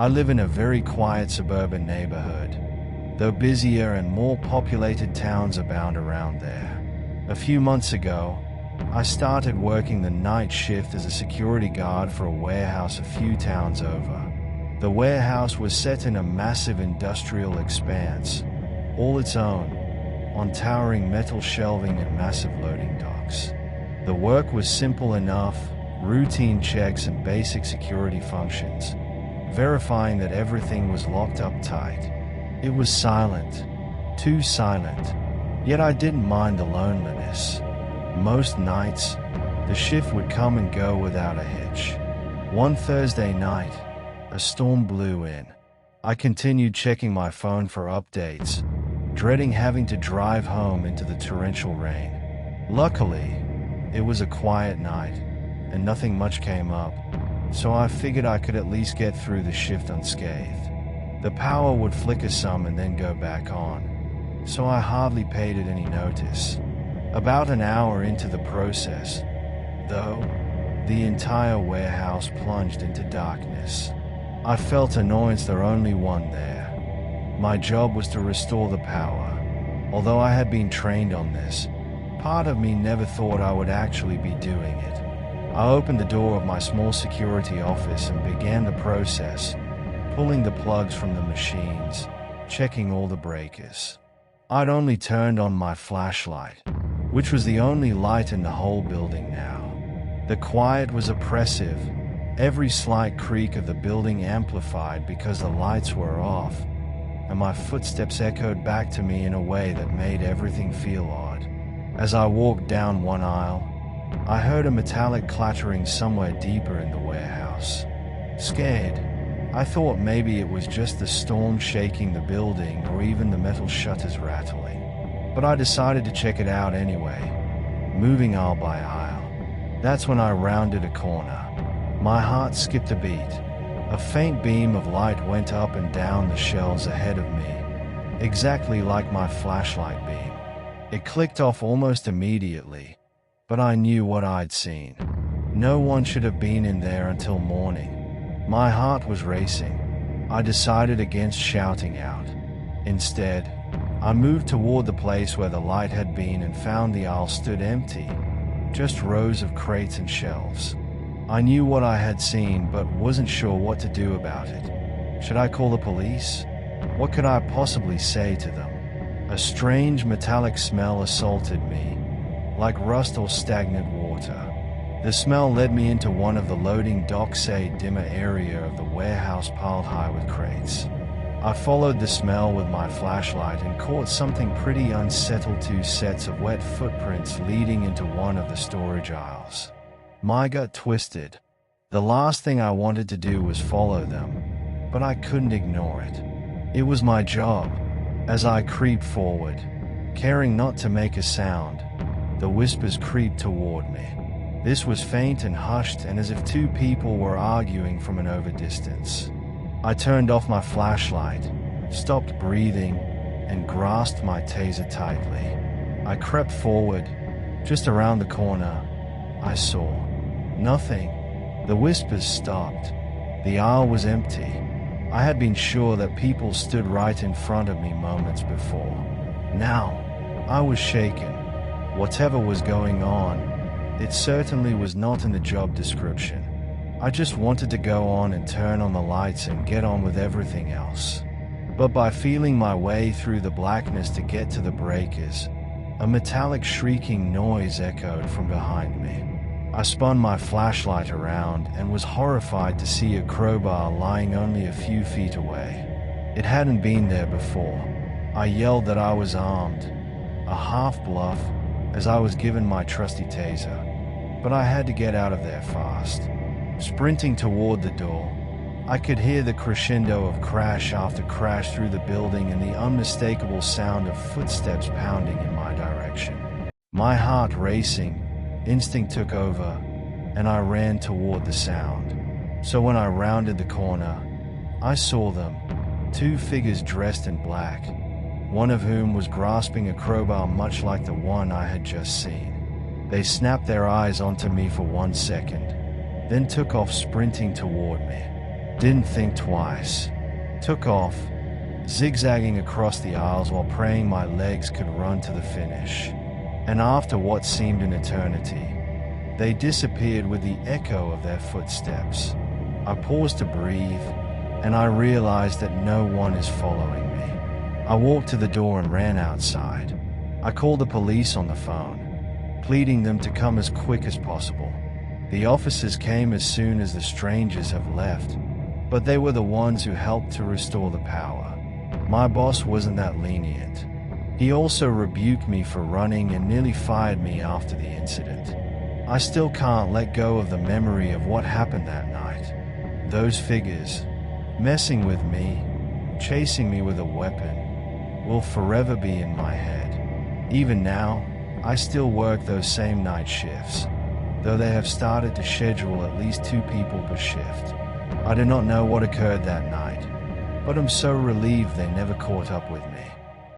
I live in a very quiet suburban neighborhood, though busier and more populated towns abound around there. A few months ago, I started working the night shift as a security guard for a warehouse a few towns over. The warehouse was set in a massive industrial expanse, all its own, on towering metal shelving and massive loading docks. The work was simple enough: routine checks and basic security functions, verifying that everything was locked up tight. It was silent, too silent, yet I didn't mind the loneliness. Most nights, the shift would come and go without a hitch. One Thursday night, a storm blew in. I continued checking my phone for updates, dreading having to drive home into the torrential rain. Luckily, it was a quiet night, and nothing much came up, so I figured I could at least get through the shift unscathed. The power would flicker some and then go back on, so I hardly paid it any notice. About an hour into the process, though, the entire warehouse plunged into darkness. I felt annoyance, there only one there. My job was to restore the power. Although I had been trained on this, part of me never thought I would actually be doing it. I opened the door of my small security office and began the process, pulling the plugs from the machines, checking all the breakers. I'd only turned on my flashlight, which was the only light in the whole building now. The quiet was oppressive, every slight creak of the building amplified because the lights were off, and my footsteps echoed back to me in a way that made everything feel odd. As I walked down one aisle, I heard a metallic clattering somewhere deeper in the warehouse. Scared, I thought maybe it was just the storm shaking the building or even the metal shutters rattling. But I decided to check it out anyway, moving aisle by aisle. That's when I rounded a corner. My heart skipped a beat. A faint beam of light went up and down the shelves ahead of me, exactly like my flashlight beam. It clicked off almost immediately, but I knew what I'd seen. No one should have been in there until morning. My heart was racing. I decided against shouting out. Instead, I moved toward the place where the light had been and found the aisle stood empty, just rows of crates and shelves. I knew what I had seen but wasn't sure what to do about it. Should I call the police? What could I possibly say to them? A strange metallic smell assaulted me, like rust or stagnant water. The smell led me into one of the loading docks, a dimmer area of the warehouse piled high with crates. I followed the smell with my flashlight and caught something pretty unsettled: two sets of wet footprints leading into one of the storage aisles. My gut twisted. The last thing I wanted to do was follow them, but I couldn't ignore it. It was my job. As I creeped forward, caring not to make a sound, the whispers creeped toward me. This was faint and hushed, and as if two people were arguing from an overdistance. I turned off my flashlight, stopped breathing, and grasped my taser tightly. I crept forward. Just around the corner, I saw nothing. The whispers stopped. The aisle was empty. I had been sure that people stood right in front of me moments before. Now, I was shaken. Whatever was going on, it certainly was not in the job description. I just wanted to go on and turn on the lights and get on with everything else. But by feeling my way through the blackness to get to the breakers, a metallic shrieking noise echoed from behind me. I spun my flashlight around and was horrified to see a crowbar lying only a few feet away. It hadn't been there before. I yelled that I was armed, a half-bluff, as I was given my trusty taser. But I had to get out of there fast. Sprinting toward the door, I could hear the crescendo of crash after crash through the building and the unmistakable sound of footsteps pounding in my direction. My heart racing, instinct took over, and I ran toward the sound. So when I rounded the corner, I saw them, two figures dressed in black, one of whom was grasping a crowbar much like the one I had just seen. They snapped their eyes onto me for 1 second, then took off sprinting toward me. Didn't think twice. Took off, zigzagging across the aisles while praying my legs could run to the finish. And after what seemed an eternity, they disappeared with the echo of their footsteps. I paused to breathe, and I realized that no one is following me. I walked to the door and ran outside. I called the police on the phone, pleading them to come as quick as possible. The officers came as soon as the strangers have left, but they were the ones who helped to restore the power. My boss wasn't that lenient. He also rebuked me for running and nearly fired me after the incident. I still can't let go of the memory of what happened that night. Those figures, messing with me, chasing me with a weapon, will forever be in my head. Even now, I still work those same night shifts, though they have started to schedule at least 2 people per shift. I do not know what occurred that night, but I'm so relieved they never caught up with me.